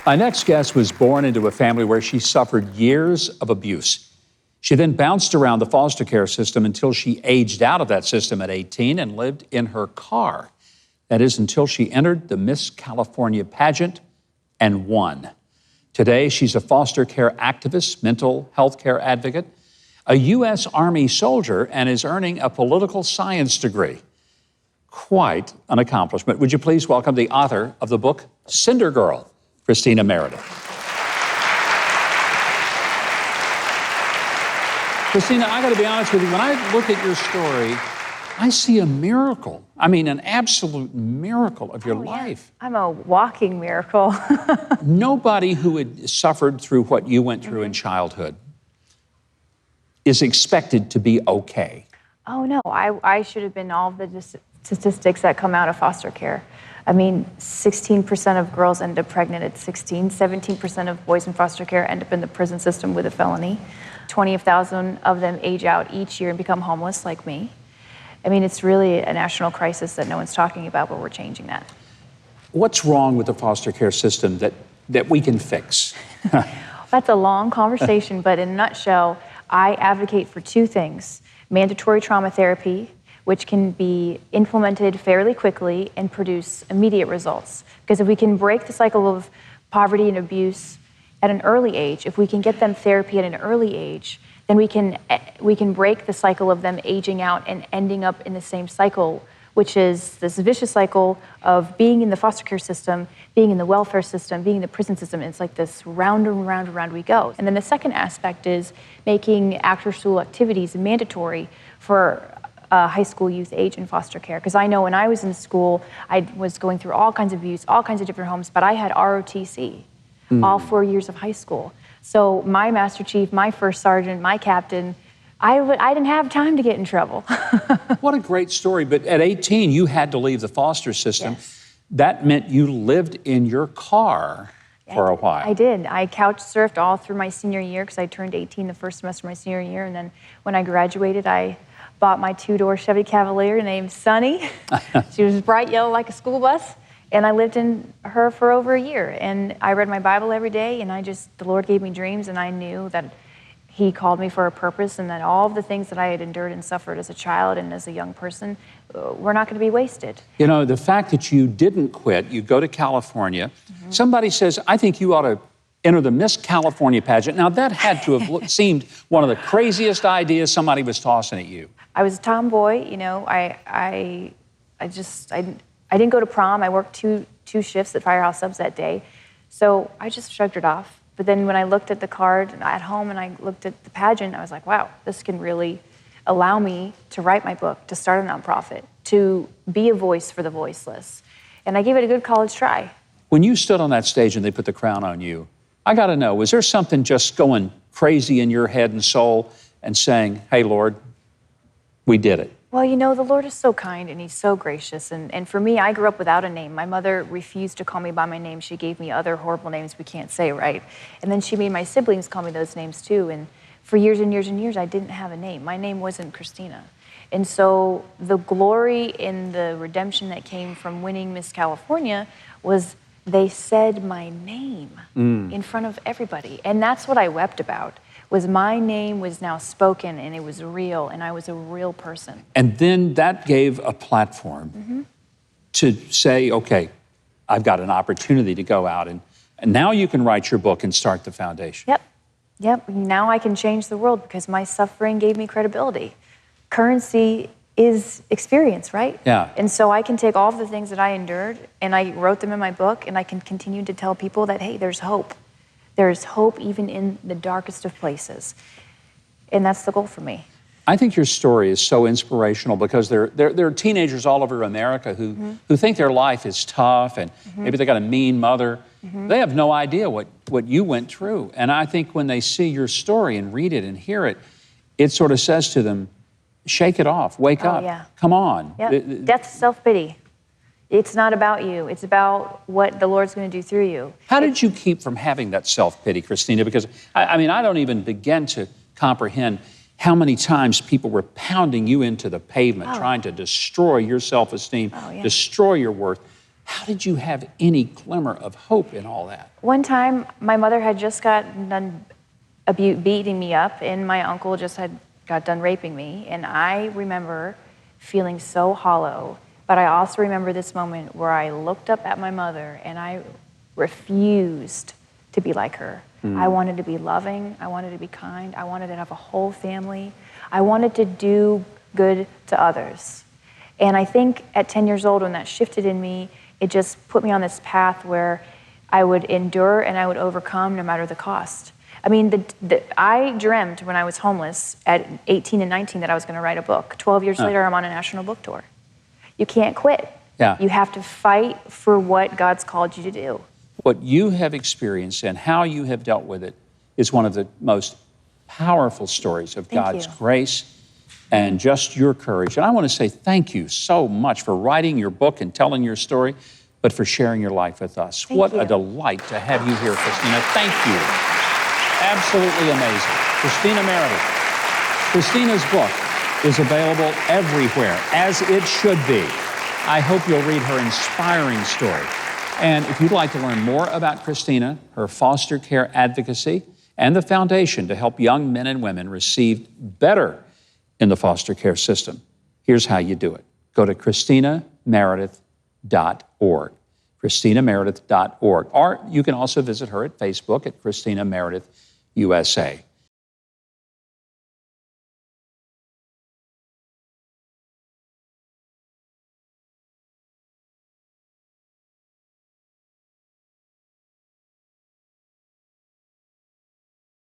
My next guest was born into a family where she suffered years of abuse. She then bounced around the foster care system until she aged out of that system at 18 and lived in her car. That is, until she entered the Miss California pageant and won. Today, she's a foster care activist, mental health care advocate, a U.S. Army soldier, and is earning a political science degree. Quite an accomplishment. Would you please welcome the author of the book, Cinder Girl, Christina Meredith. Christina, I got to be honest with you, when I look at your story, I see a miracle. I mean, an absolute miracle of your life. I'm a walking miracle. Nobody who had suffered through what you went through in childhood is expected to be okay. Oh, no, I should have been all of the statistics that come out of foster care. I mean, 16% of girls end up pregnant at 16, 17% of boys in foster care end up in the prison system with a felony. 20,000 of them age out each year and become homeless like me. I mean, it's really a national crisis that no one's talking about, but we're changing that. What's wrong with the foster care system that we can fix? That's a long conversation, but in a nutshell, I advocate for two things. Mandatory trauma therapy, which can be implemented fairly quickly and produce immediate results. Because if we can break the cycle of poverty and abuse at an early age, if we can get them therapy at an early age, then we can break the cycle of them aging out and ending up in the same cycle, which is this vicious cycle of being in the foster care system, being in the welfare system, being in the prison system. It's like this round and round and round we go. And then the second aspect is making after-school activities mandatory for high school youth age in foster care. Because I know when I was in school, I was going through all kinds of abuse, all kinds of different homes, but I had ROTC all 4 years of high school. So my master chief, my first sergeant, my captain, I didn't have time to get in trouble. What a great story. But at 18, you had to leave the foster system. Yes. That meant you lived in your car for a while. I did. I couch surfed all through my senior year because I turned 18 the first semester of my senior year. And then when I graduated, I bought my two-door Chevy Cavalier named Sunny. She was bright yellow like a school bus. And I lived in her for over a year. And I read my Bible every day, and the Lord gave me dreams, and I knew that He called me for a purpose, and that all of the things that I had endured and suffered as a child and as a young person were not going to be wasted. You know, the fact that you didn't quit, you go to California, somebody says, I think you ought to enter the Miss California pageant. Now, that had to have seemed one of the craziest ideas somebody was tossing at you. I was a tomboy, you know. I didn't go to prom. I worked two shifts at Firehouse Subs that day. So I just shrugged it off. But then when I looked at the card at home and I looked at the pageant, I was like, wow, this can really allow me to write my book, to start a nonprofit, to be a voice for the voiceless. And I gave it a good college try. When you stood on that stage and they put the crown on you, I got to know, was there something just going crazy in your head and soul and saying, hey, Lord, we did it? Well, you know, the Lord is so kind and He's so gracious. And for me, I grew up without a name. My mother refused to call me by my name. She gave me other horrible names we can't say, right? And then she made my siblings call me those names too. And for years and years and years, I didn't have a name. My name wasn't Christina. And so the glory in the redemption that came from winning Miss California was they said my name in front of everybody. And that's what I wept about. Was my name was now spoken, and it was real, and I was a real person. And then that gave a platform to say, okay, I've got an opportunity to go out, and now you can write your book and start the foundation. Yep. Now I can change the world because my suffering gave me credibility. Currency is experience, right? Yeah. And so I can take all of the things that I endured, and I wrote them in my book, and I can continue to tell people that, hey, there's hope. There's hope even in the darkest of places. And that's the goal for me. I think your story is so inspirational because there are teenagers all over America who think their life is tough and maybe they got a mean mother. They have no idea what you went through. And I think when they see your story and read it and hear it, it sort of says to them, shake it off, wake up, come on. Yeah. Death's self-pity. It's not about you. It's about what the Lord's going to do through you. How did you keep from having that self-pity, Christina? Because, I mean, I don't even begin to comprehend how many times people were pounding you into the pavement, trying to destroy your self-esteem, destroy your worth. How did you have any glimmer of hope in all that? One time, my mother had just gotten done beating me up, and my uncle just got done raping me. And I remember feeling so hollow. But I also remember this moment where I looked up at my mother and I refused to be like her. I wanted to be loving. I wanted to be kind. I wanted to have a whole family. I wanted to do good to others. And I think at 10 years old, when that shifted in me, it just put me on this path where I would endure and I would overcome no matter the cost. I mean, I dreamt when I was homeless at 18 and 19 that I was going to write a book. 12 years later, I'm on a national book tour. You can't quit. Yeah. You have to fight for what God's called you to do. What you have experienced and how you have dealt with it is one of the most powerful stories of God's grace and just your courage. And I want to say thank you so much for writing your book and telling your story, but for sharing your life with us. What a delight to have you here, Christina. Thank you. Absolutely amazing. Christina Meredith. Christina's book is available everywhere, as it should be. I hope you'll read her inspiring story. And if you'd like to learn more about Christina, her foster care advocacy, and the foundation to help young men and women receive better in the foster care system, here's how you do it. Go to ChristinaMeredith.org, ChristinaMeredith.org. Or you can also visit her at Facebook at Christina Meredith USA.